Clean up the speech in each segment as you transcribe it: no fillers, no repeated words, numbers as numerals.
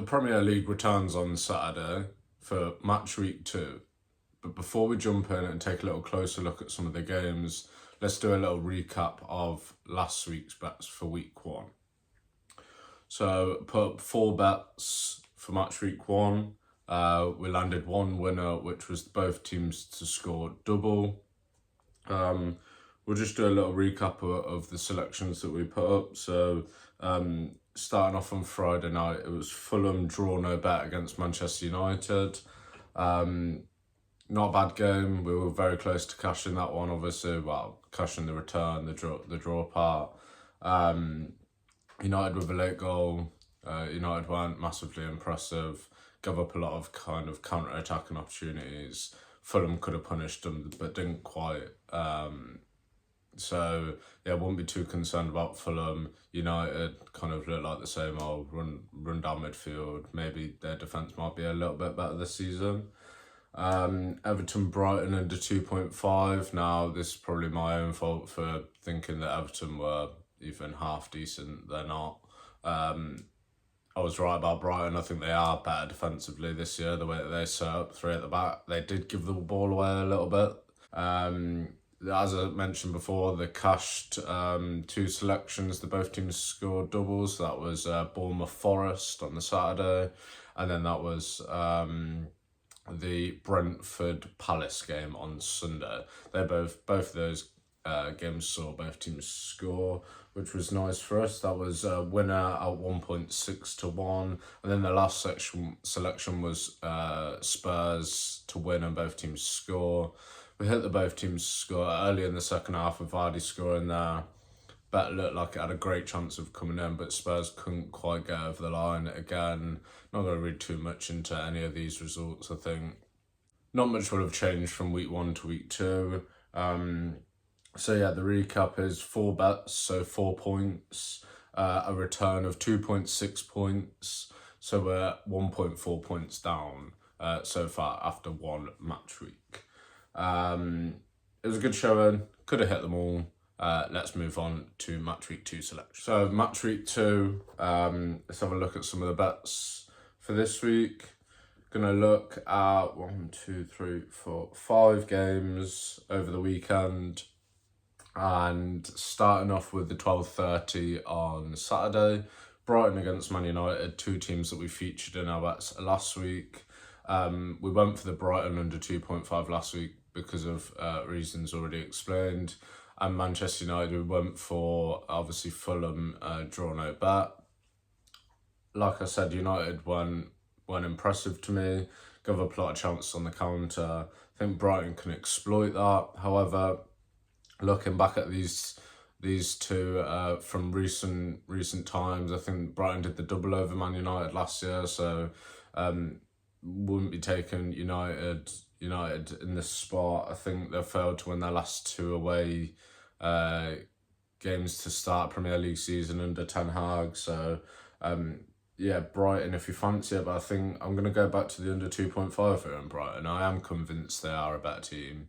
The Premier League returns on Saturday for match week 2. But before we jump in and take a little closer look at some of the games, let's do a little recap of last week's bets for week 1. So put up 4 bets for match week 1. We landed one winner, which was both teams to score double. We'll just do a little recap of the selections that we put up. So starting off on Friday night, it was Fulham draw no bet against Manchester United. Not a bad game. We were very close to cashing that one, obviously. Well, cashing the return, the draw part. United with a late goal. United weren't massively impressive. Gave up a lot of kind of counter-attacking opportunities. Fulham could have punished them, but didn't quite. So, yeah, I wouldn't be too concerned about Fulham. United kind of look like the same old run down midfield. Maybe their defence might be a little bit better this season. Everton Brighton under 2.5. Now, this is probably my own fault for thinking that Everton were even half decent. They're not. I was right about Brighton. I think they are better defensively this year, the way that they set up 3 at the back. They did give the ball away a little bit. As I mentioned before, they cashed 2 selections. The both teams scored doubles. That was Bournemouth Forest on the Saturday, and then that was the Brentford Palace game on Sunday. They both of those games saw both teams score, which was nice for us. That was a winner at 1.6 to 1, and then the last selection was Spurs to win and both teams score. We hit the both teams score early in the second half with Vardy scoring there. Bet looked like it had a great chance of coming in, but Spurs couldn't quite get over the line. Again, not going to read too much into any of these results, I think. Not much will have changed from week 1 to week 2. So yeah, the recap is 4 bets, so 4 points, a return of 2.6 points. So we're 1.4 points down so far after 1 match week. It was a good showing, could have hit them all. Let's move on to match week 2 selection. So match week 2, let's have a look at some of the bets for this week. Gonna look at 5 games over the weekend, and starting off with the 12:30 on Saturday, Brighton against Man United, 2 teams that we featured in our bets last week. We went for the Brighton under 2.5 last week because of reasons already explained. And Manchester United, we went for, obviously, Fulham draw no bet. Like I said, United weren't impressive to me. Gave up a lot of chances on the counter. I think Brighton can exploit that. However, looking back at these 2 from recent times, I think Brighton did the double over Man United last year, so wouldn't be taking United in this spot. I think they failed to win their last 2 away games to start Premier League season under Ten Hag. So yeah, Brighton if you fancy it, but I think I'm going to go back to the under 2.5 here in Brighton. I am convinced they are a better team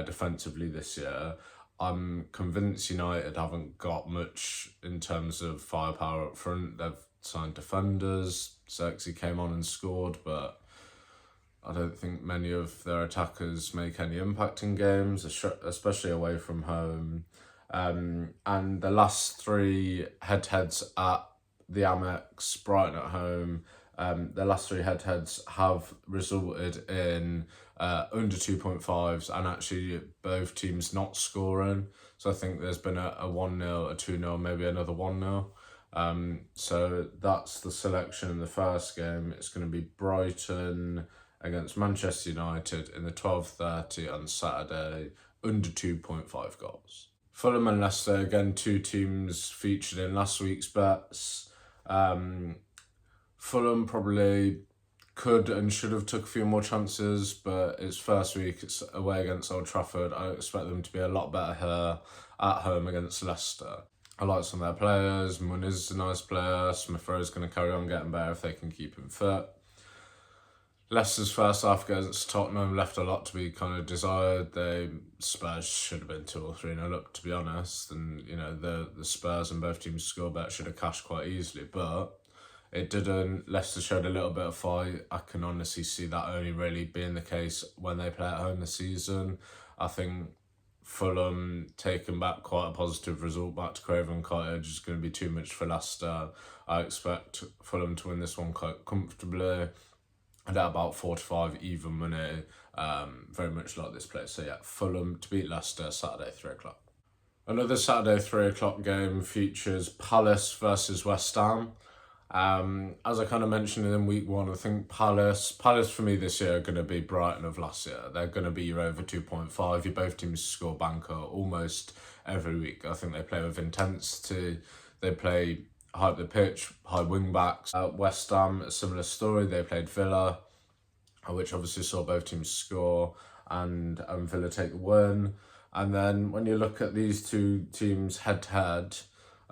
defensively this year. I'm convinced United haven't got much in terms of firepower up front. They've signed defenders. Xerxes came on and scored, but I don't think many of their attackers make any impact in games, especially away from home. And the last 3 head-to-heads at the Amex, Brighton at home, the last 3 head-to-heads have resulted in under 2.5s, and actually both teams not scoring. So I think there's been a 1-0, a 2-0, maybe another 1-0. So that's the selection in the first game. It's going to be Brighton against Manchester United in the 12:30 on Saturday, under 2.5 goals. Fulham and Leicester, again, 2 teams featured in last week's bets. Fulham probably could and should have took a few more chances, but it's first week, it's away against Old Trafford. I expect them to be a lot better here at home against Leicester. I like some of their players. Muniz is a nice player. Smith Rowe is going to carry on getting better if they can keep him fit. Leicester's first half against Tottenham left a lot to be kind of desired. Spurs should have been 2 or 3-0 up, to be honest. And, the Spurs and both teams score bet should have cashed quite easily. But it didn't. Leicester showed a little bit of fight. I can honestly see that only really being the case when they play at home this season. I think Fulham taking back quite a positive result back to Craven Cottage is going to be too much for Leicester. I expect Fulham to win this one quite comfortably and at about 4-5 even money, very much like this place. So yeah, Fulham to beat Leicester Saturday 3 o'clock. Another Saturday 3 o'clock game features Palace versus West Ham. As I kind of mentioned in week one, I think Palace for me this year are going to be Brighton of last year. They're going to be your over 2.5. Your both teams score banker almost every week. I think they play with intensity. They play high up the pitch, high wing backs. West Ham, a similar story. They played Villa, which obviously saw both teams score, and Villa take the win. And then when you look at these two teams head to head,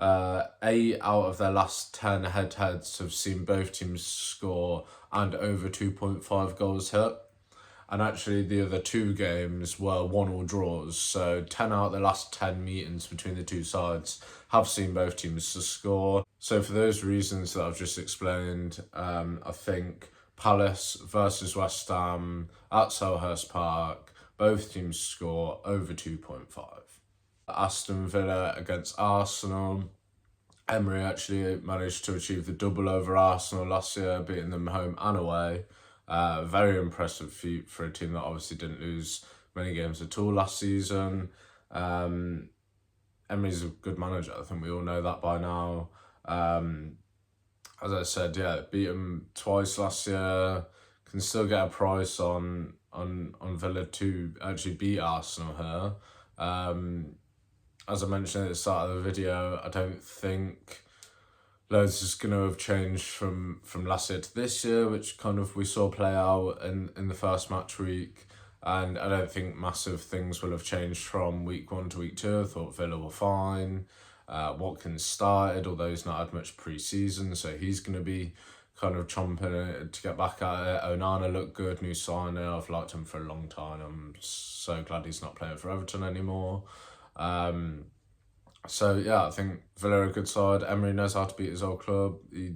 8 out of their last 10 head-to-heads have seen both teams score and over 2.5 goals hit. And actually the other 2 games were 1-1 draws. So 10 out of the last 10 meetings between the two sides have seen both teams to score. So for those reasons that I've just explained, I think Palace versus West Ham at Selhurst Park, both teams score over 2.5. Aston Villa against Arsenal. Emery actually managed to achieve the double over Arsenal last year, beating them home and away. Very impressive feat for a team that obviously didn't lose many games at all last season. Emery's a good manager. I think we all know that by now. As I said, yeah, beat them twice last year. Can still get a price on Villa to actually beat Arsenal here. As I mentioned at the start of the video, I don't think loads is going to have changed from last year to this year, which kind of we saw play out in the first match week. And I don't think massive things will have changed from week 1 to week 2. I thought Villa were fine. Watkins started, although he's not had much pre-season, so he's going to be kind of chomping to get back at it. Onana looked good, new signing. I've liked him for a long time. I'm so glad he's not playing for Everton anymore. So yeah, I think Villa are a good side. Emery knows how to beat his old club. He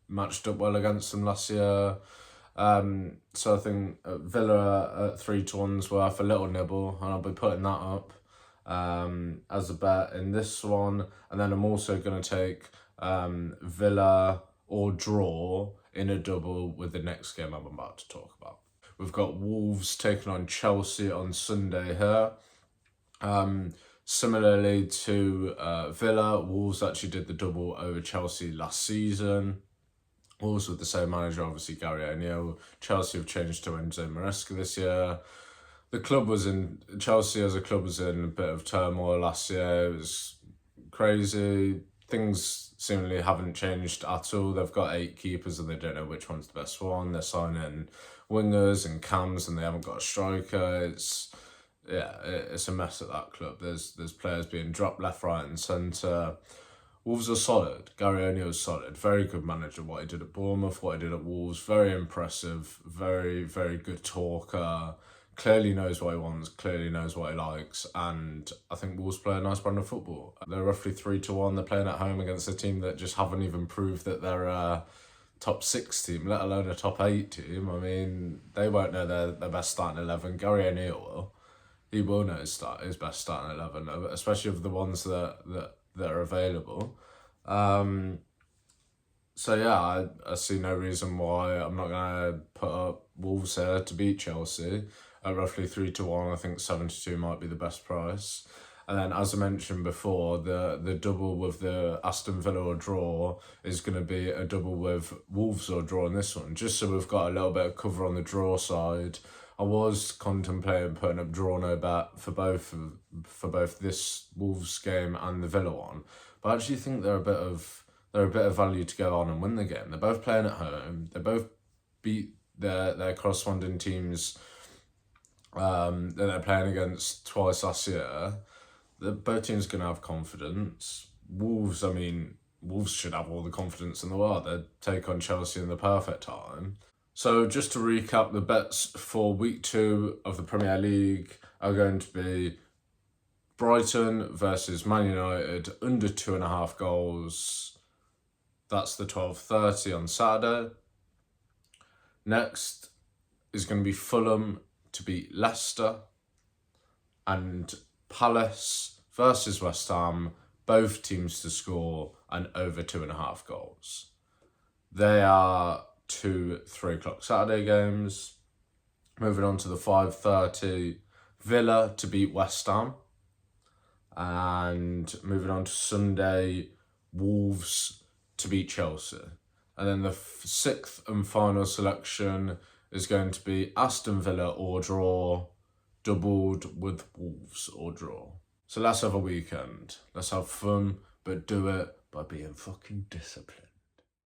matched up well against them last year. So I think Villa at 3-1's worth a little nibble, and I'll be putting that up as a bet in this one. And then I'm also going to take Villa or draw in a double with the next game I'm about to talk about. We've got Wolves taking on Chelsea on Sunday here. Similarly to Villa, Wolves actually did the double over Chelsea last season. Wolves with the same manager, obviously Gary O'Neill. Chelsea have changed to Enzo Maresca this year. Chelsea as a club was in a bit of turmoil last year. It was crazy. Things seemingly haven't changed at all. They've got 8 keepers and they don't know which one's the best one. They're signing wingers and cams and they haven't got a striker. It's a mess at that club. There's players being dropped left, right and centre. Wolves are solid. Gary O'Neill's solid. Very good manager. What he did at Bournemouth, what he did at Wolves. Very impressive. Very, very good talker. Clearly knows what he wants. Clearly knows what he likes. And I think Wolves play a nice brand of football. They're roughly 3-1. They're playing at home against a team that just haven't even proved that they're a top 6 team, let alone a top 8 team. I mean, they won't know their best starting 11. Gary O'Neill will. He will know his best starting 11, especially of the ones that are available. So yeah, I see no reason why I'm not going to put up Wolves here to beat Chelsea at roughly 3-1. I think 7-2 might be the best price. And then, as I mentioned before, the double with the Aston Villa or draw is going to be a double with Wolves or draw in this one, just so we've got a little bit of cover on the draw side. I was contemplating putting up draw no bet for both this Wolves game and the Villa one, but I actually think they're a bit of value to go on and win the game. They're both playing at home. They both beat their corresponding teams that they're playing against twice last year. Both teams going to have confidence. Wolves should have all the confidence in the world. They take on Chelsea in the perfect time. So just to recap, the bets for week 2 of the Premier League are going to be Brighton versus Man United under 2.5 goals. That's the 12:30 on Saturday. Next is going to be Fulham to beat Leicester, and Palace versus West Ham, both teams to score and over 2.5 goals. They are 2 3 o'clock Saturday games. Moving on to the 5:30, Villa to beat West Ham. And moving on to Sunday, Wolves to beat Chelsea. And then the sixth and final selection is going to be Aston Villa or draw, doubled with Wolves or draw. So let's have a weekend. Let's have fun, but do it by being fucking disciplined.